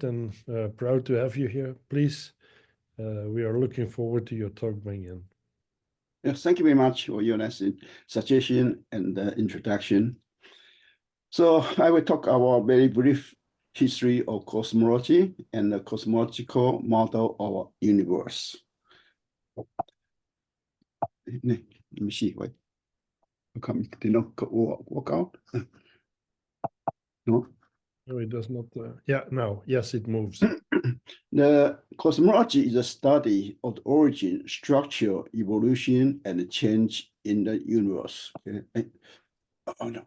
and proud to have you here. Please, we are looking forward to your talk, Bing. Yes, thank you very much for your suggestion and introduction. So I will talk about very brief history of cosmology and the cosmological model of our universe. Let me see. Wait. How come it did not work out? No? No, it does not. Yeah, no. Yes, it moves. The cosmology is a study of the origin, structure, evolution, and change in the universe. Okay. Oh, no.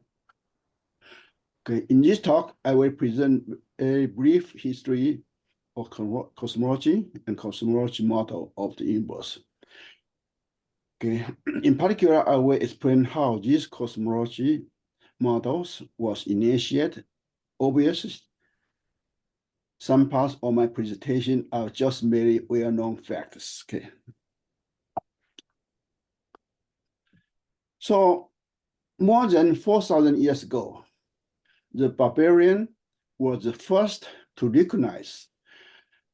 Okay, in this talk, I will present a brief history of cosmology and cosmology model of the universe. Okay, in particular, I will explain how these cosmology models was initiated. Obviously, some parts of my presentation are just very well-known facts. Okay. So more than 4,000 years ago, the Babylonians were the first to recognize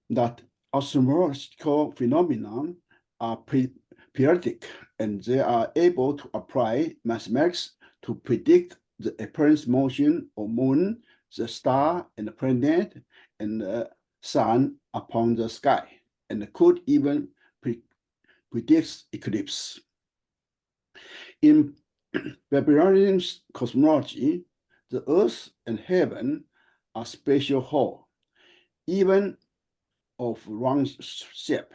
that cosmological phenomena are periodic and they are able to apply mathematics to predict the apparent motion of moon, the star, and the planet, and the sun upon the sky, and could even predict eclipse. In Babylonian cosmology, the earth and heaven are spatial whole, even of round shape,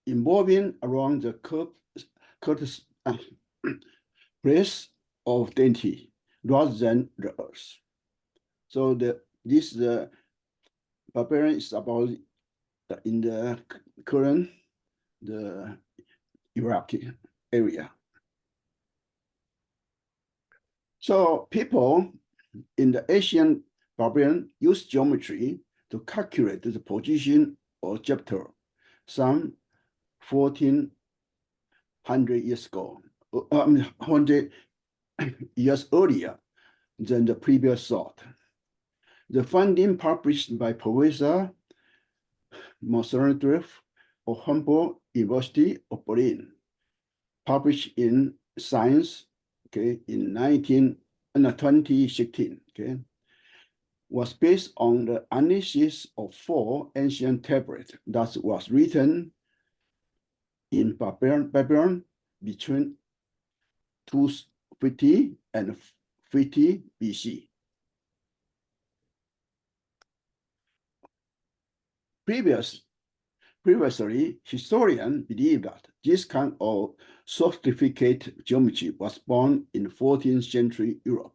involving around the curved place of deity rather than the earth. So the Babylon is about in the current the Iraqi area. So people in the ancient Babylon used geometry to calculate the position of Jupiter some 1,400 years ago, 100 years earlier than the previous thought. The finding published by Professor Mosendorf of Humboldt University of Berlin, published in Science, okay, in 2016, okay, was based on the analysis of 4 ancient tablets that was written in Babylon between 250 and 50 BC. Previously, historians believed that this kind of sophisticated geometry was born in 14th century Europe.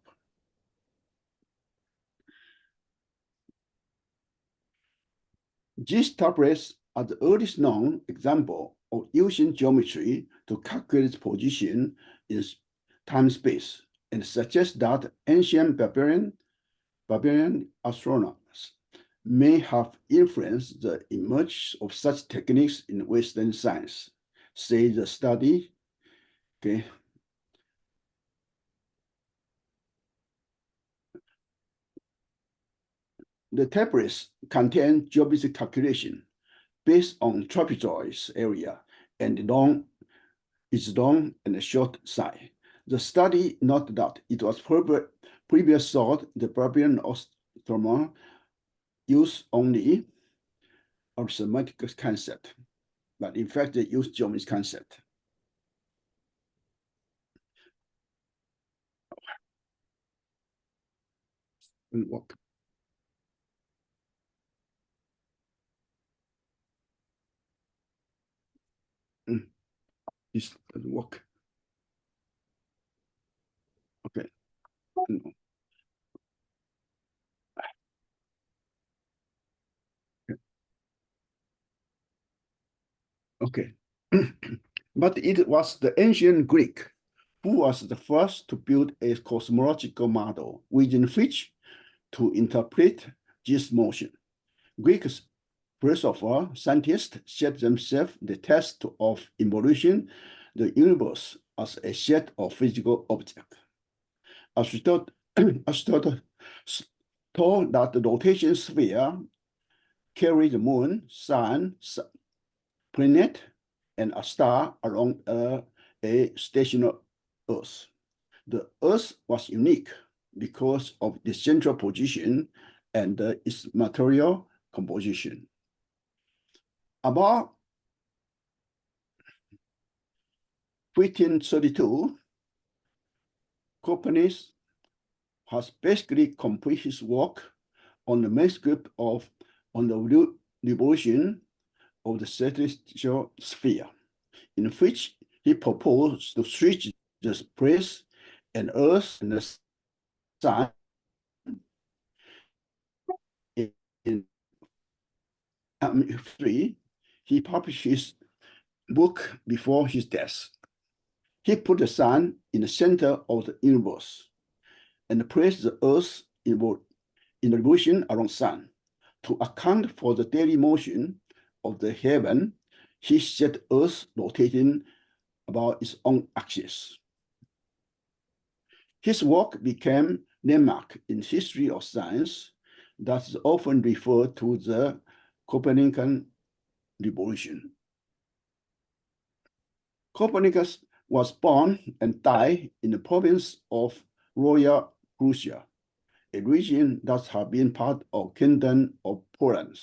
These tablets are the earliest known example of using geometry to calculate position in time-space and suggest that ancient Babylonian astronomers may have influenced the emergence of such techniques in Western science, say the study, okay. The tablets contain geometric calculation based on trapezoid area and its long and short side. The study noted that it was previous thought the Babylonian astronomer used only arithmetic concept, but in fact they use geometry concept. Work. This doesn't work. Okay. No. Okay. But it was the ancient Greek who was the first to build a cosmological model within which to interpret this motion. Greek philosophers, scientists set themselves the test of evolution, the universe as a set of physical objects. Aristotle told that the rotation sphere carry the moon, sun, planet, and a star along a stationary Earth. The Earth was unique because of the central position and its material composition. About 1532, Copernicus has basically completed his work on the manuscript on the revolution of the celestial sphere, in which he proposed to switch the place and Earth and the Sun in 3. He published his book before his death. He put the Sun in the center of the universe and placed the Earth in the revolution around the Sun. To account for the daily motion of the heaven, he set Earth rotating about its own axis. His work became landmark in history of science that is often referred to the Copernican revolution. Copernicus was born and died in the province of Royal Prussia, a region that has been part of the Kingdom of Poland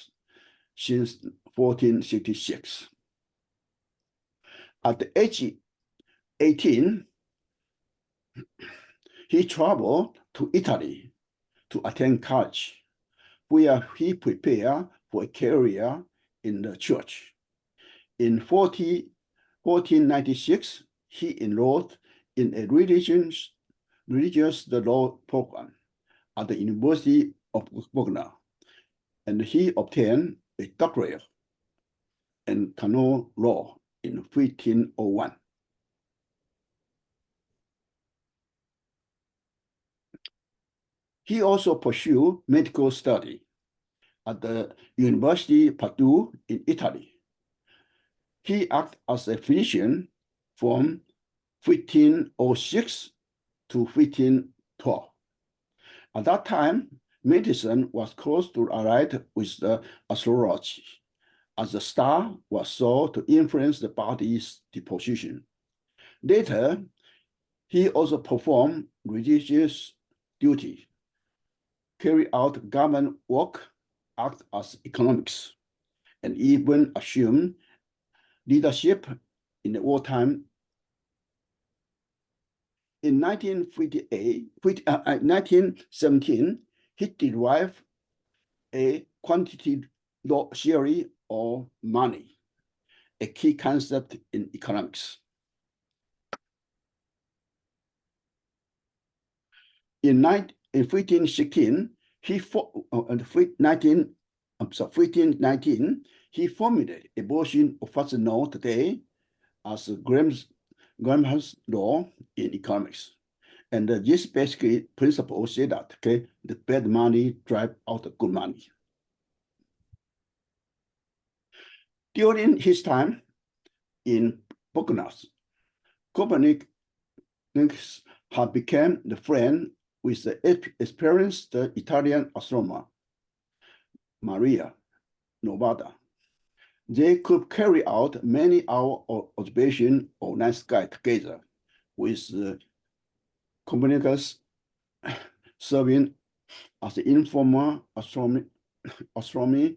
since 1466. At the age of 18, he traveled to Italy to attend college, where he prepared for a career in the church. In 1496, he enrolled in a religious law program at the University of Bologna, and he obtained a doctorate in canon law in 1501. He also pursued medical study at the University of Padua in Italy. He acted as a physician from 1506 to 1512. At that time, medicine was close to allied with the astrology, as the star was thought to influence the body's disposition. Later, he also performed religious duty, carried out government work, acted as economics, and even assumed leadership in the wartime. In 1917, he derived a quantity law theory of money, a key concept in economics. In 1519, he formulated a version of what's known today as Graham's law in economics. And this basically principle said that, okay, the bad money drive out the good money. During his time in Bologna, Copernicus had become the friend with the experienced Italian astronomer, Maria Novara. They could carry out many hours of observation of night sky together, with Copernicus serving as the informal astronomy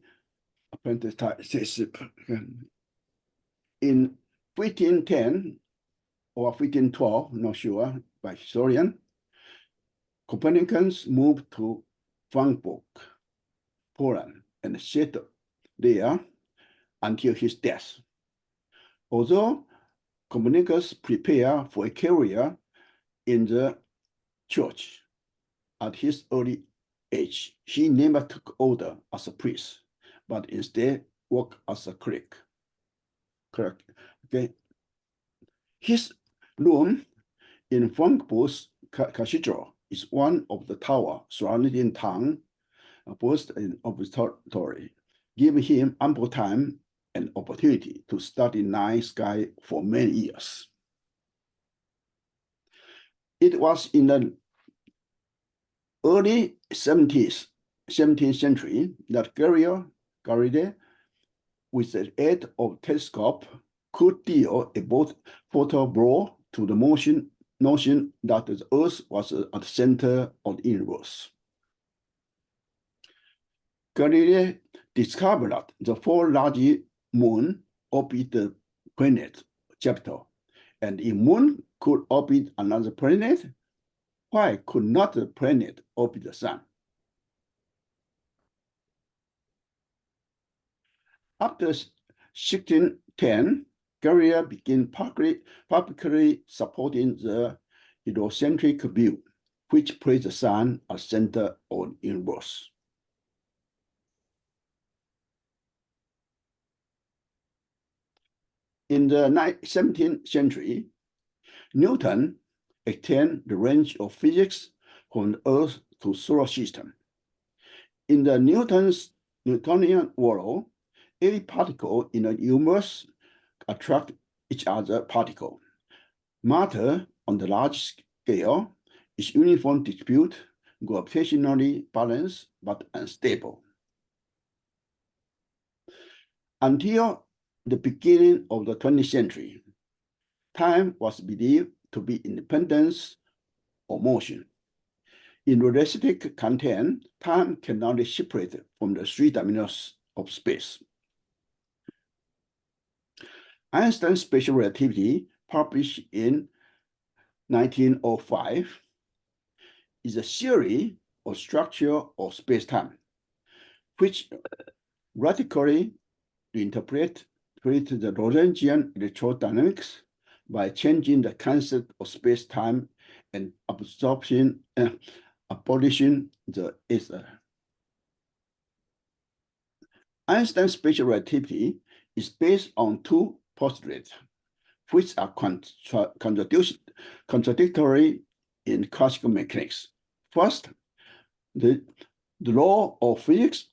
apprenticeship. In 1510 or 1512, not sure, by historian, Copernicus moved to Frankfurt, Poland, and settled there until his death. Although Copernicus prepared for a career in the church at his early age, he never took order as a priest, but instead worked as a cleric. Correct. Okay. His room in Frankfurt Cathedral is one of the towers surrounding town, boast an observatory, giving him ample time and opportunity to study night sky for many years. It was in the early 17th century that Galileo Galilei, with the aid of telescope, could deal a photo blow to the notion that the Earth was at the center of the universe. Galilei discovered that the four large moons orbit the planet Jupiter, and if moon could orbit another planet, why could not the planet orbit the sun? After 1610, Galilei began publicly supporting the heliocentric view, which placed the sun at the center of the universe. In the 17th century, Newton extended the range of physics from the Earth to solar system. In the Newtonian world, every particle in the universe attract each other particle. Matter on the large scale is uniform distributed, gravitationally balanced, but unstable. Until the beginning of the 20th century, time was believed to be independent of motion. In relativistic content, time cannot be separated from the three dimensions of space. Einstein's special relativity, published in 1905, is a theory of structure of space-time, which radically reinterprets the Lorentzian electrodynamics by changing the concept of space-time and abolishing the ether. Einstein's special relativity is based on two postulates, which are contradictory in classical mechanics. First, the law of physics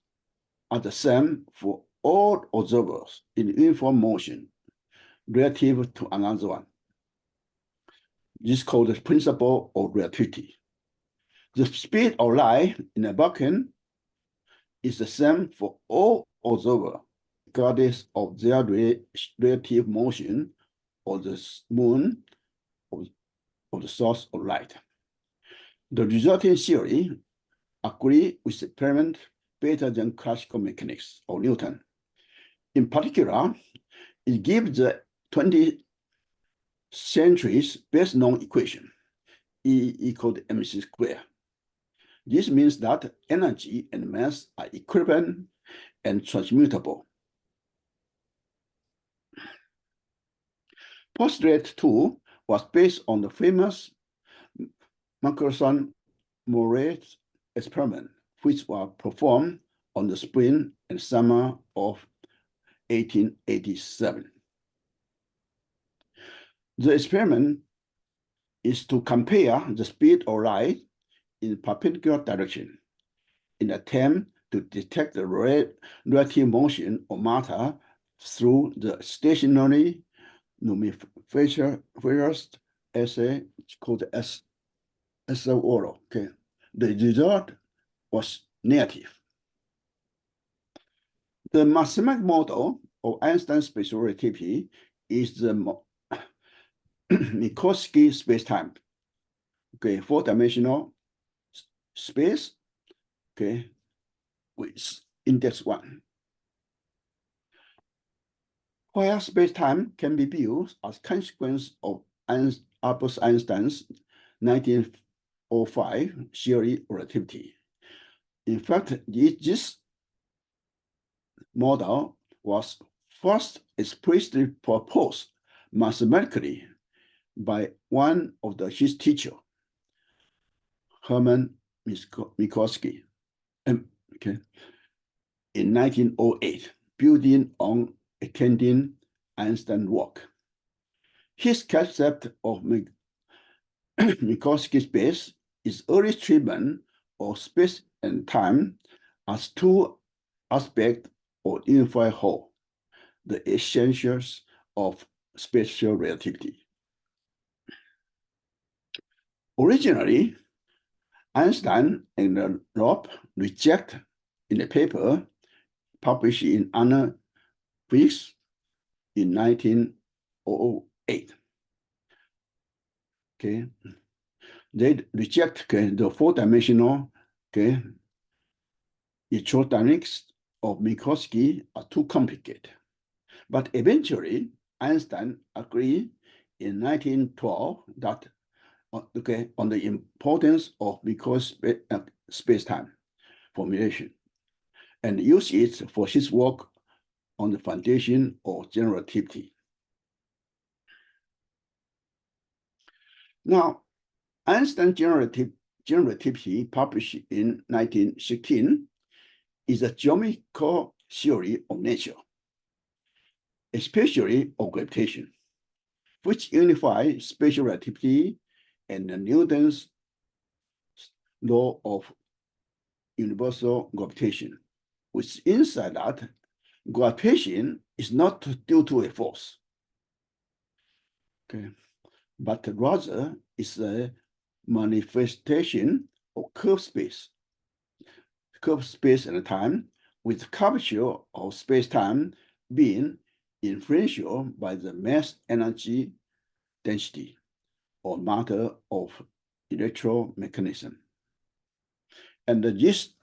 are the same for all observers in uniform motion relative to another one. This is called the principle of relativity. The speed of light in a vacuum is the same for all observers, regardless of their relative motion of the moon or the source of light. The resulting theory agrees with experiment better than classical mechanics of Newton. In particular, it gives the 20th century's best known equation, E equal to mc squared. This means that energy and mass are equivalent and transmutable. Postulate 2 was based on the famous Michelson-Morley experiment, which was performed on the spring and summer of 1887. The experiment is to compare the speed of light in perpendicular direction in an attempt to detect the relative motion of matter through the stationary numiferous assay called SORO. Okay. The result was negative. The mathematical model of Einstein's special relativity is the Minkowski spacetime. Okay, four-dimensional space, okay, with index 1. Where spacetime can be viewed as a consequence of Albert Einstein's 1905 theory of relativity. In fact, this model was first explicitly proposed mathematically by one of his teachers, Hermann Minkowski, okay, in 1908, building on attending Einstein's work. His concept of Minkowski space is early treatment of space and time as two aspects of unified whole, the essentials of special relativity. Originally, Einstein and Rob rejected in the paper published in Anna Physics in 1908. Okay, they reject the four-dimensional electrodynamics of Minkowski are too complicated. But eventually, Einstein agreed in 1912 that on the importance of Minkowski space-time formulation, and used it for his work on the foundation of general relativity. Now, Einstein's general relativity, published in 1916, is a geometrical theory of nature, especially of gravitation, which unifies special relativity and Newton's law of universal gravitation, with insight that gravitation is not due to a force, but rather is a manifestation of curved space and time, with curvature of space-time being influential by the mass energy density or matter of electromechanism. And this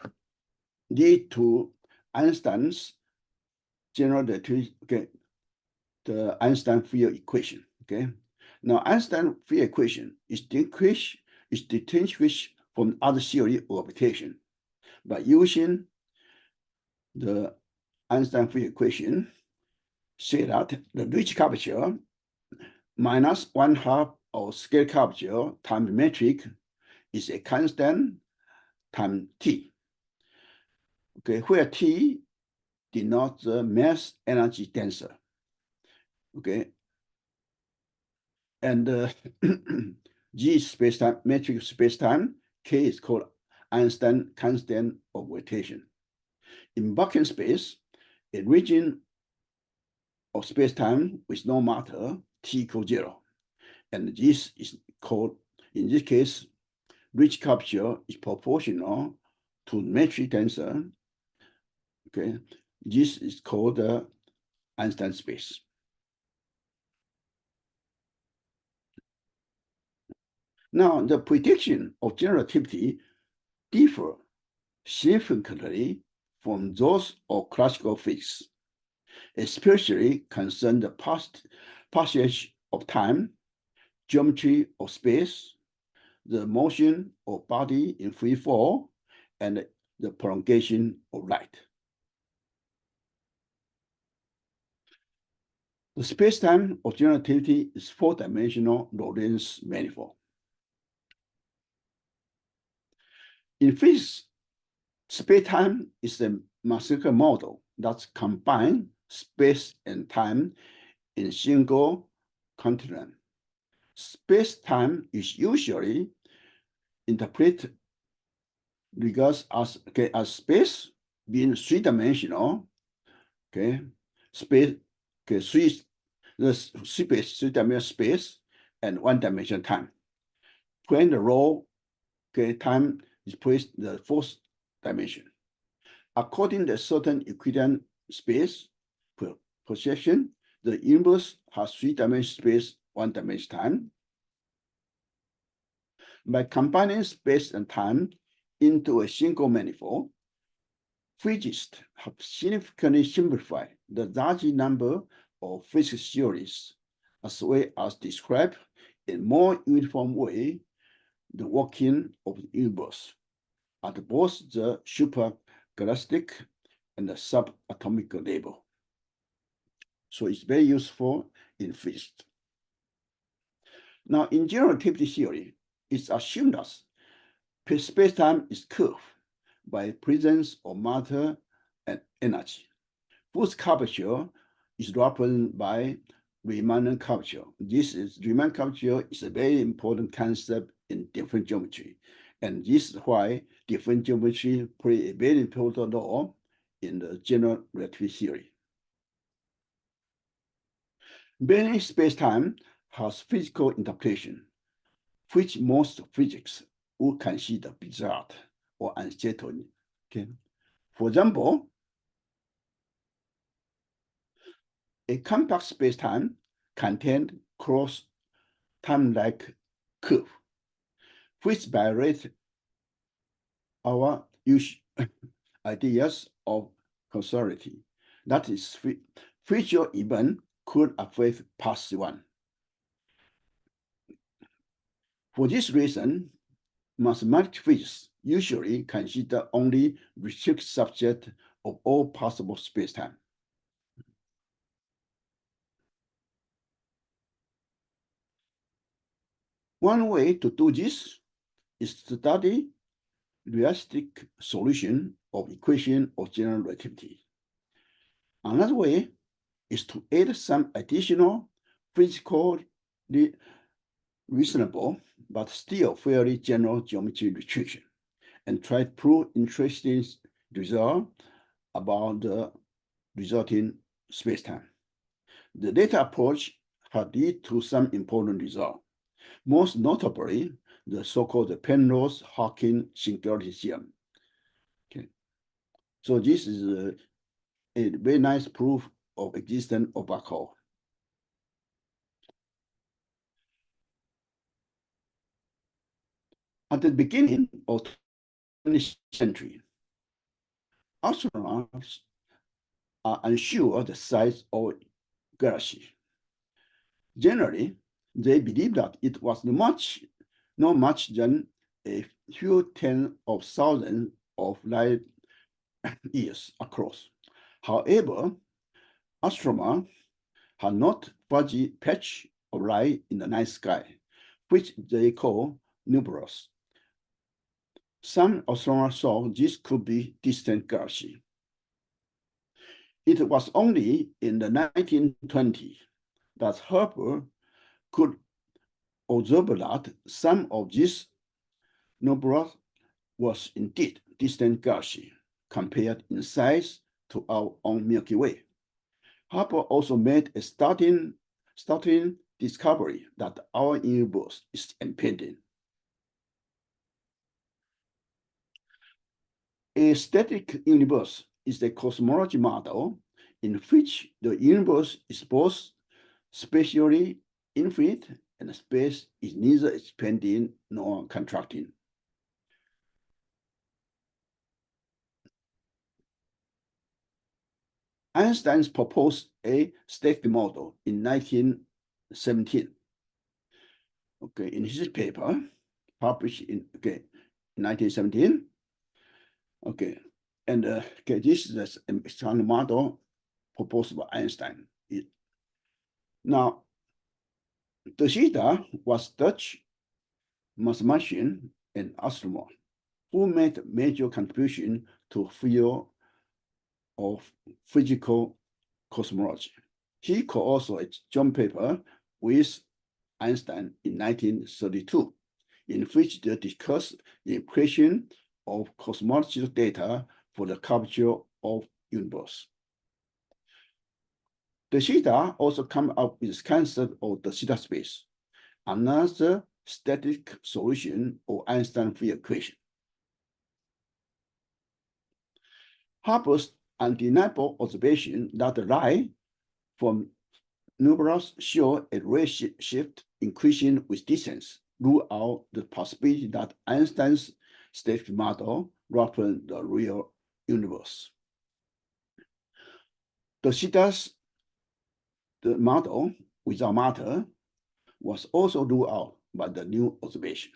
lead to Einstein's general relativity, the Einstein field equation. Now Einstein field equation is distinguished from other theory of gravitation by using the Einstein field equation. Say that the Ricci curvature minus 1/2 of scale curvature times metric is a constant times T. Where T denotes the mass energy density. And G is space-time, metric space-time. K is called Einstein constant of rotation. In vacuum space, a region of space-time with no matter, T equals 0. And this is called, in this case, Ricci curvature is proportional to metric tensor. This is called the Einstein space. Now, the prediction of general relativity differ significantly from those of classical physics, especially concern the passage of time, geometry of space, the motion of body in free fall, and the prolongation of light. The space-time of general relativity is four-dimensional Lorentz manifold. In physics, space-time is a mathematical model that combines space and time in a single continuum. Space-time is usually interpreted as space being three-dimensional. Space, three-dimensional space and one-dimensional time. When the raw time is placed in the fourth dimension. According to certain Euclidean space perception, the universe has three-dimensional space, one-dimensional time. By combining space and time into a single manifold, physicists have significantly simplified the large number of physics theories, as well as describe in more uniform way the working of the universe at both the supergalactic and the subatomic level. So it's very useful in physics. Now, in general relativity theory, it's assumed that space-time is curved by presence of matter and energy, whose curvature is represented by Riemann curvature. Riemann curvature is a very important concept in different geometry. And this is why different geometry play a very important role in the general relativity theory. Many space-time has physical interpretation, which most physics would consider bizarre or unsettling. For example, A compact spacetime contained closed time-like curve, which violate our ideas of causality. That is, future event could affect past one. For this reason, mathematical physics usually consider only restricted subset of all possible spacetime. One way to do this is to study realistic solution of equation of general relativity. Another way is to add some additional physically reasonable but still fairly general geometry restriction and try to prove interesting results about the resulting spacetime. The data approach has led to some important results, most notably the so-called Penrose-Hawkins singularity theorem. Okay. So this is a very nice proof of existence of black hole. At the beginning of the 20th century, astronauts are unsure of the size of galaxy. Generally, they believe that it was not much than a few tens of thousands of light years across. However, astronomers had not fuzzy patch of light in the night sky, which they call nebulas. Some astronomers thought this could be distant galaxy. It was only in the 1920s that Hubble could observe that some of these nebulas was indeed distant galaxy compared in size to our own Milky Way. Hubble also made a startling discovery that our universe is impending. A static universe is a cosmology model in which the universe is both spatially infinite and space is neither expanding nor contracting. Einstein proposed a static model in 1917. Okay, in his paper published in 1917. Okay, and this is the standard model proposed by Einstein. Now, De Sitter was Dutch mathematician and astronomer who made major contribution to field of physical cosmology. He co-authored a joint paper with Einstein in 1932, in which they discussed the implication of cosmological data for the curvature of universe. De Sitter also came up with the concept of the Sitter space, another static solution of Einstein field equation. Hubble's undeniable observation that the light from nebulas show a redshift increasing with distance rule out the possibility that Einstein's static model represents the real universe. De Sitter's model without matter was also ruled out by the new observation.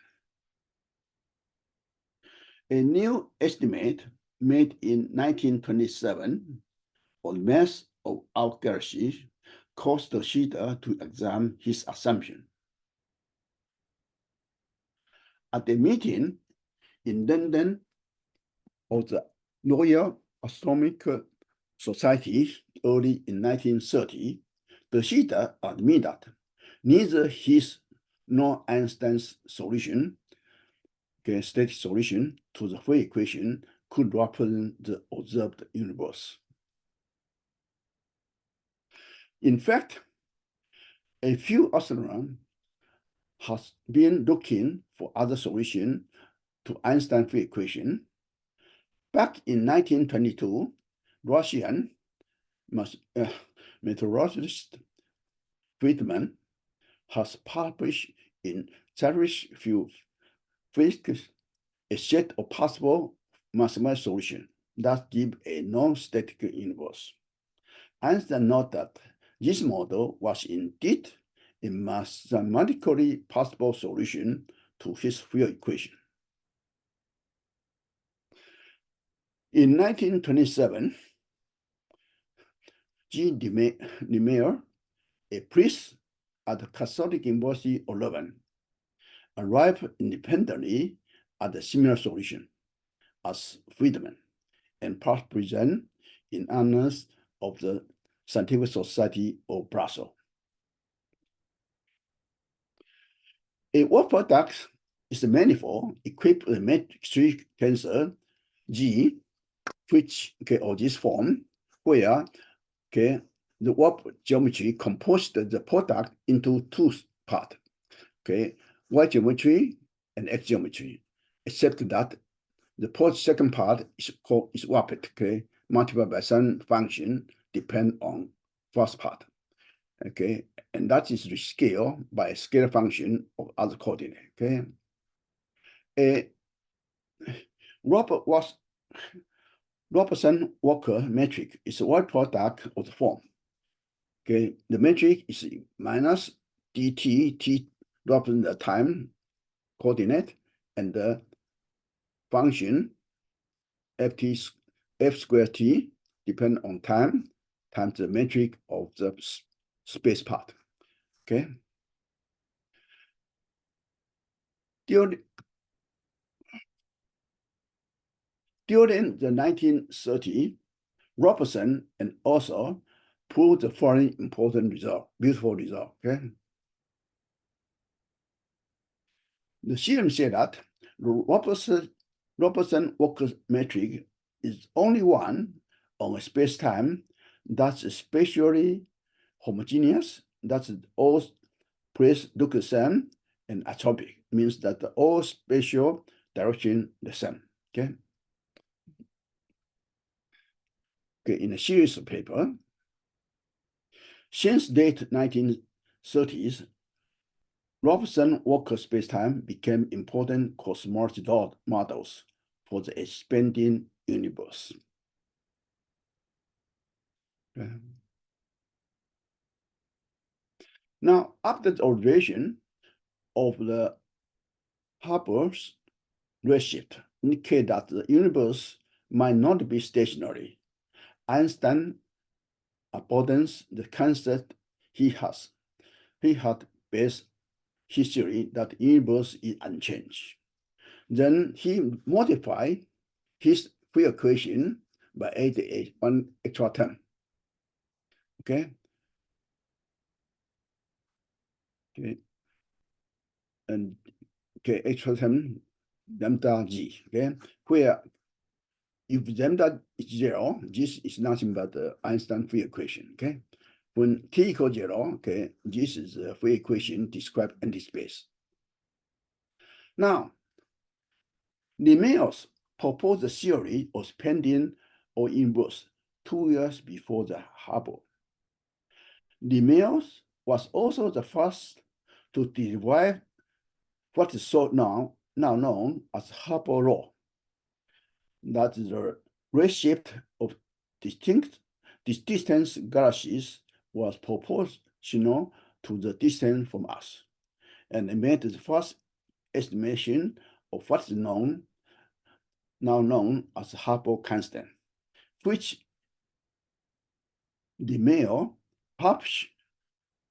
A new estimate made in 1927 on mass of our galaxy caused De Sitter to examine his assumption. At a meeting in London of the Royal Astronomical Society early in 1930, De Sitter admitted that neither his nor Einstein's solution, static solution to the wave equation, could represent the observed universe. In fact, a few astronomers have been looking for other solutions to Einstein's wave equation. Back in 1922, Russian meteorologist Friedman has published in Cherish Few Physics a set of possible mathematical solutions that give a non-static universe. Einstein noted that this model was indeed a mathematically possible solution to his field equation. In 1927, G. Lemire, a priest at the Catholic University of Leuven, arrived independently at a similar solution as Friedman and present in honors of the Scientific Society of Brussels. A work product is a manifold equipped with a matrix tensor G, which or this form, where the warp geometry composed the product into two parts, Y geometry and X geometry, except that the second part is warped, multiplied by some function depend on first part, and that is the scale by a scalar function of other coordinate, Robertson-Walker metric is a word product of the form. The metric is minus dt, t represents the time coordinate, and the function f squared t depend on time times the metric of the space part. During the 1930s, Robertson and also proved the following important result, beautiful result. The theorem said that the Robertson-Walker metric is only one on a space-time that's spatially homogeneous, that's all place look the same, and atropic means that all spatial direction the same. In a series of papers, since late 1930s, Robertson-Walker spacetime became important cosmological models for the expanding universe. Now, after the observation of the Hubble's redshift indicate that the universe might not be stationary, Einstein abandons the concept he had based his theory that the universe is unchanged. Then he modified his field equation by adding one extra term. And extra term lambda g. Where if lambda is 0, this is nothing but the Einstein field equation. When t equals 0, this is the field equation described empty space. Now, Lemire proposed the theory of spending or inverse 2 years before the Hubble. Lemire was also the first to derive what is now known as Hubble law. That is the redshift of distant galaxies was proportional to the distance from us, and it made the first estimation of what is now known as Hubble constant, which Lemire published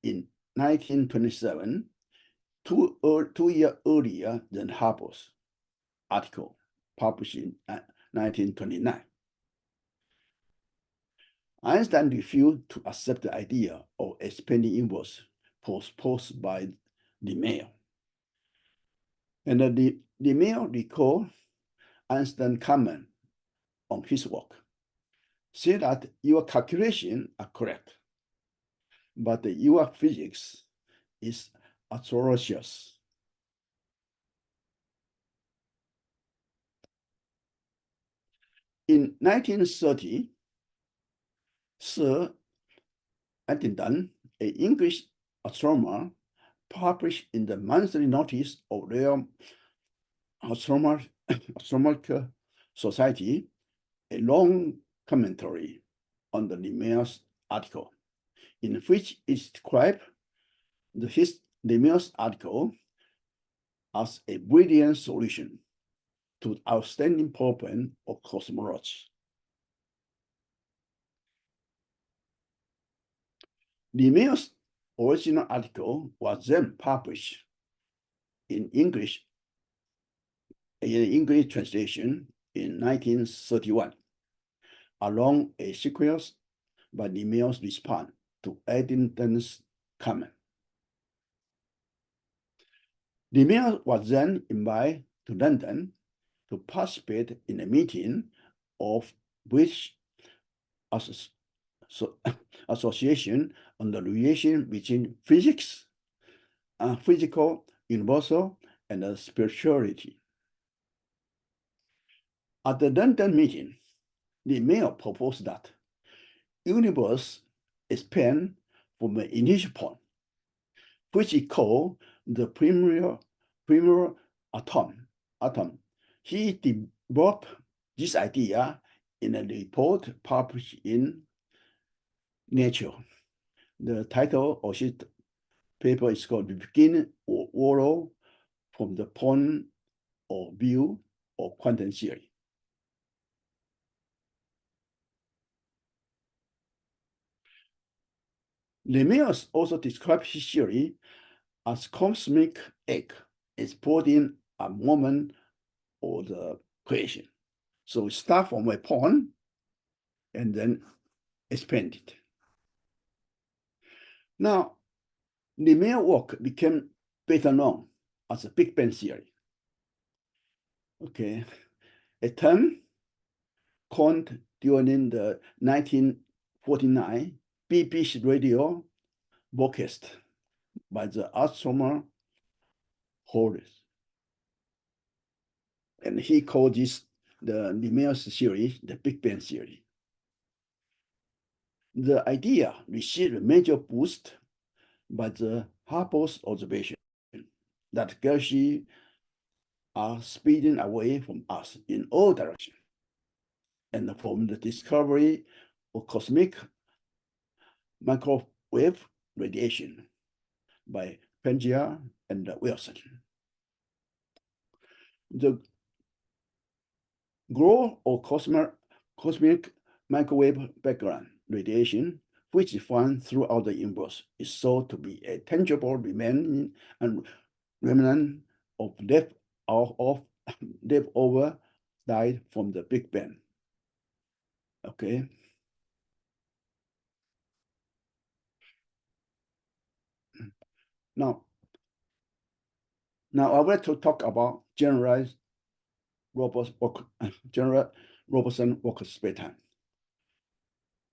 in 1927, 2 years earlier than Hubble's article published in 1929. Einstein refused to accept the idea of expanding universe proposed by Lemire. And Lemire recalled Einstein's comment on his work, say that your calculations are correct, but your physics is atrocious. In 1930, Sir Addington, an English astronomer, published in the Monthly Notice of Royal Astronomical Society a long commentary on the Lemieux's article, in which it described Lemieux's article as a brilliant solution to the outstanding problem of cosmology. Lemieux's original article was then published in English translation in 1931, along a sequence by Lemieux's response to Addington's comment. Lemieux was then invited to London to participate in a meeting of British Association on the relation between physics, physical, universal, and spirituality. At the London meeting, Lemieux proposed that universe expand from an initial point, which he called the primary atom. He developed this idea in a report published in Nature. The title of his paper is called "The Beginning of World from the Point of View of Quantum Theory." Lemieux also described his theory as cosmic egg exploding a moment of the creation. So it starts from a point and then expanded. Now, Lemieux's work became better known as the Big Bang theory. Okay, a term coined during the 1949 BBC radio broadcast by the astronomer Horace. And he called this the Lemieux's theory, the Big Bang theory. The idea received a major boost by the Hubble's observation that galaxies are speeding away from us in all directions, and from the discovery of cosmic microwave radiation by Penzias and Wilson. The growth of cosmic microwave background radiation, which is found throughout the universe, is thought to be a tangible remnant of leftover died from the Big Bang. Okay. Now I want to talk about generalized Robertson Walker spacetime.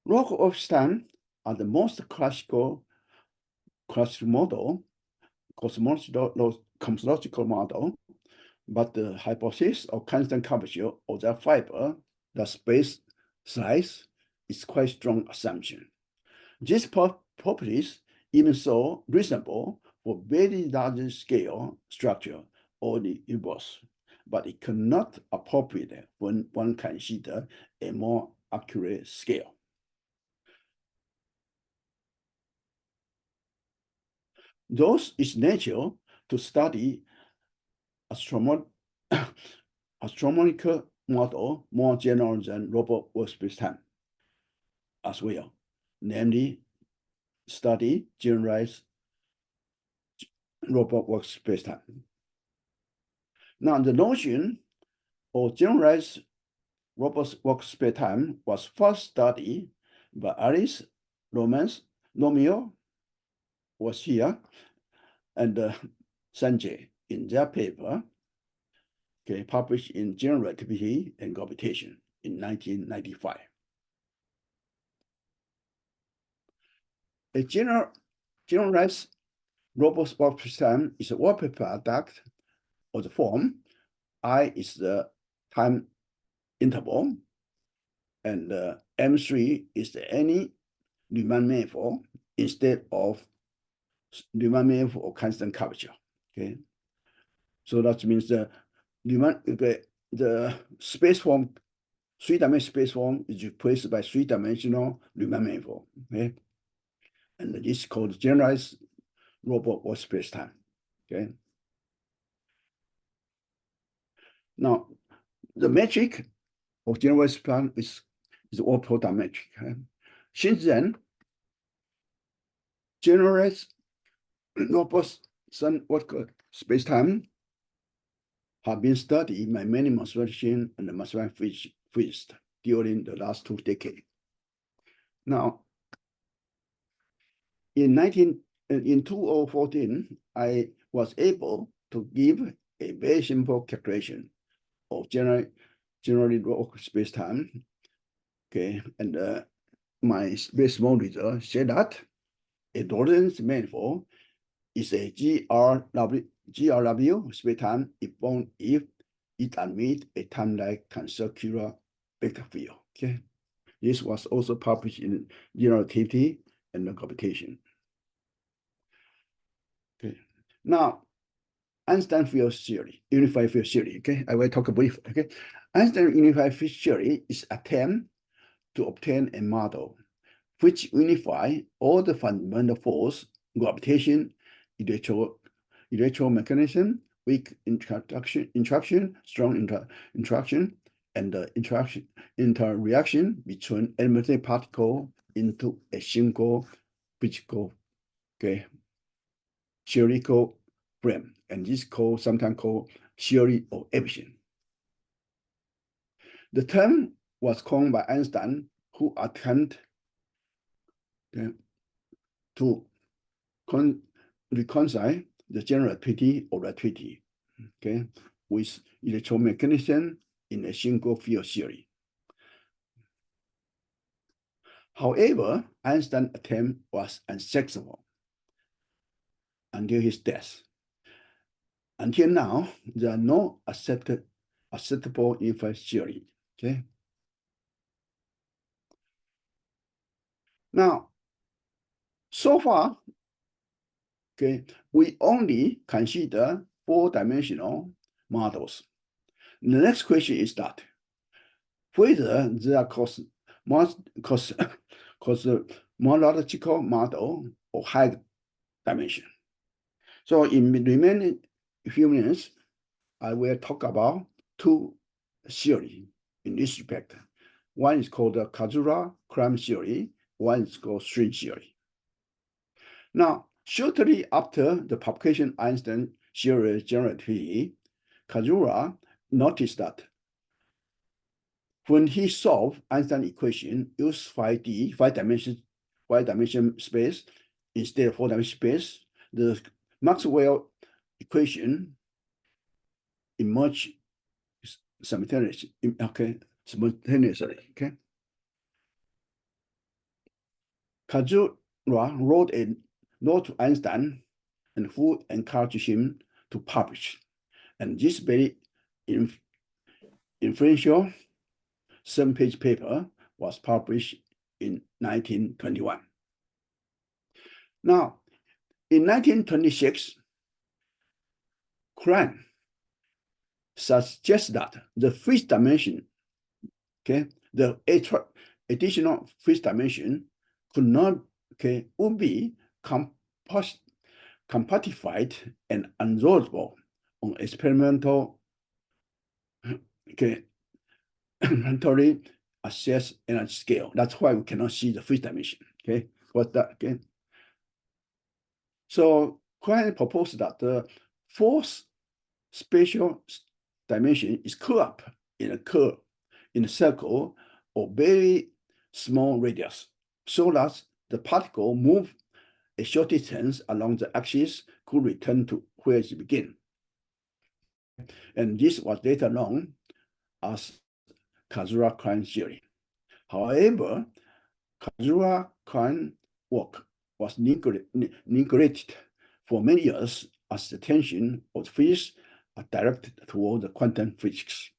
Walker spacetime are the most classical model, cosmological model, but the hypothesis of constant curvature of the fiber, the space size, is quite strong assumption. These properties even so reasonable for very large scale structure or the universe, but it cannot appropriate when one consider a more accurate scale. Thus, it's natural to study astronomical model more general than Robert Walker spacetime as well, namely study generalized Robert Walker spacetime. Now, the notion of generalized Robert Walker spacetime was first studied by Alice Romeo was here, and Sanjay in their paper, okay, published in General Relativity and Gravitation in 1995. A generalized Robert Walker spacetime is a Walker product of the form I is the time interval, and M3 is the any Riemann manifold instead of Riemann manifold or constant curvature. Okay, so that means the space form, three-dimensional space form is replaced by three-dimensional Riemann manifold. Okay, and this is called generalized robot or space-time. Okay. Now, the metric of generalized plan is all product metric. Okay? Since then, generalized robust space-time have been studied by many mathematicians and mathematical physicists during the last 2 decades. Now, in 2014, I was able to give a very simple calculation of generally space-time. Okay, and my very small result said that a Lorentz manifold is a GRW space-time if it admits a time-like circular vector field. Okay, this was also published in General Relativity and Computation. Okay, now Einstein field theory, unified field theory. Okay, I will talk briefly. Okay, Einstein unified field theory is attempt to obtain a model which unify all the fundamental force, gravitation, electromagnetism, weak interaction, strong interaction, and the interreaction between elementary particle into a single physical, okay, spherical frame, and this sometimes called theory of everything. The term was coined by Einstein, who attempted to reconcile the general relativity or relativity, okay, with electromagnetism in a single field theory. However, Einstein's attempt was unsuccessful until his death. Until now, there are no acceptable unified theory. Okay. Now, so far, okay, we only consider 4-dimensional models. The next question is that whether there are cosmological model or high dimension. So in the remaining few minutes, I will talk about 2 theories in this respect. One is called the Kazura-Crane theory, one is called string theory. Now, shortly after the publication of Einstein theory of general relativity, Kazura noticed that when he solved Einstein equation, use 5-dimension space instead of 4-dimension space, the Maxwell equation emerged simultaneously. Okay. Kazura wrote a note to Einstein and who encouraged him to publish. And this very influential 7-page paper was published in 1921. Now, in 1926, Crane suggests that the 5th dimension, okay, the additional 5th dimension could not, okay, would be compactified and unresolvable on experimental, okay, inventory assess energy scale. That's why we cannot see the 5th dimension. Okay, what's that again? So Crane proposed that the 4th spatial dimension is curved up in a circle of very small radius, so that the particle move a short distance along the axis could return to where it began. And this was later known as Kazura-Crane theory. However, Kazura-Crane work was neglected for many years as the attention of physics are directed toward the quantum physics.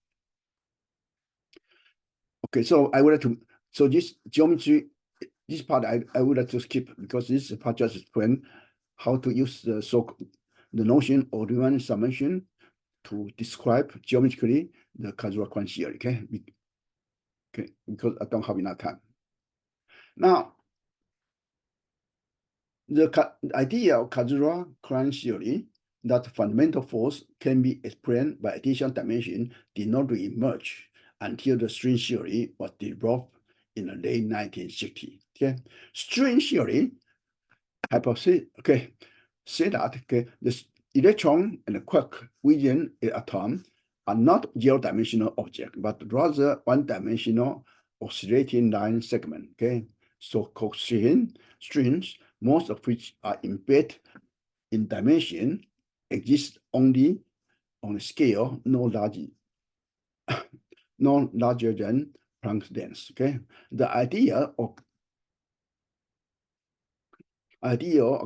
Okay, so I would like to, so this geometry this part I would like to skip because this part just explain how to use the notion of Riemann summation to describe geometrically the Casimir theory. Okay, because I don't have enough time. Now, the idea of Casimir theory that fundamental force can be explained by additional dimension did not really emerge until the string theory was developed in the late 1960s. Okay, string theory hypothesis say that the electron and the quark within an atom are not zero-dimensional objects, but rather one-dimensional oscillating line segment. So-called strings, most of which are embedded in dimension, exist only on a scale no larger than Planck's length. The idea of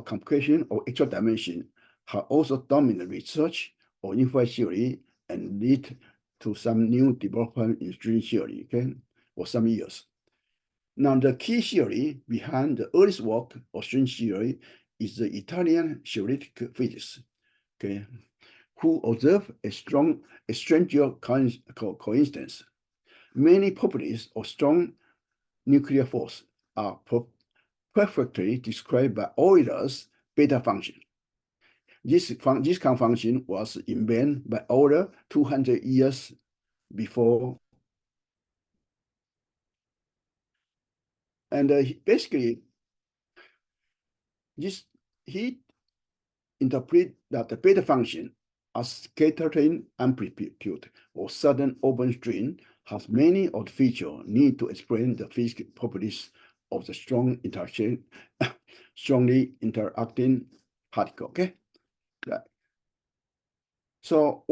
computation of extra dimension have also dominated research of infinite theory and lead to some new development in string theory for some years. Now, the key theory behind the earliest work of string theory is the Italian theoretic physicist, who observed a stranger coincidence. Many properties of strong nuclear force are perfectly described by Euler's beta function. This kind of function was invented by Euler 200 years before. And basically, he interpreted that the beta function as scattering amplitude or sudden open string has many of the features needed to explain the physical properties of the strongly interacting particle. So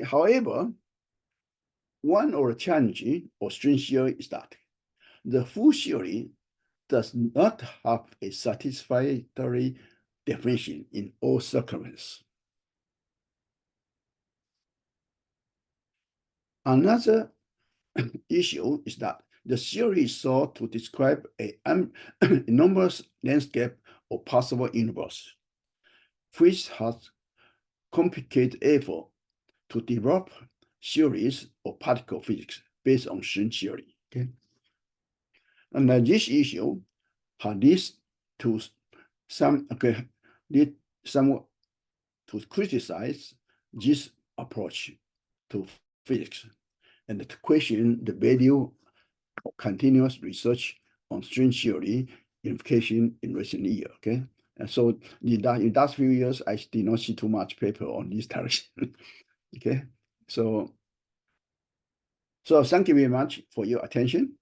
however, one of the challenges of string theory is that the full theory does not have a satisfactory definition in all circumstances. Another issue is that the theory is sought to describe an enormous landscape of possible universe, which has complicated effort to develop theories of particle physics based on string theory. And this issue has led to some to criticize this approach to physics and to question the value of continuous research on string theory unification in recent years. And so in the last few years, I did not see too much paper on this direction. So thank you very much for your attention.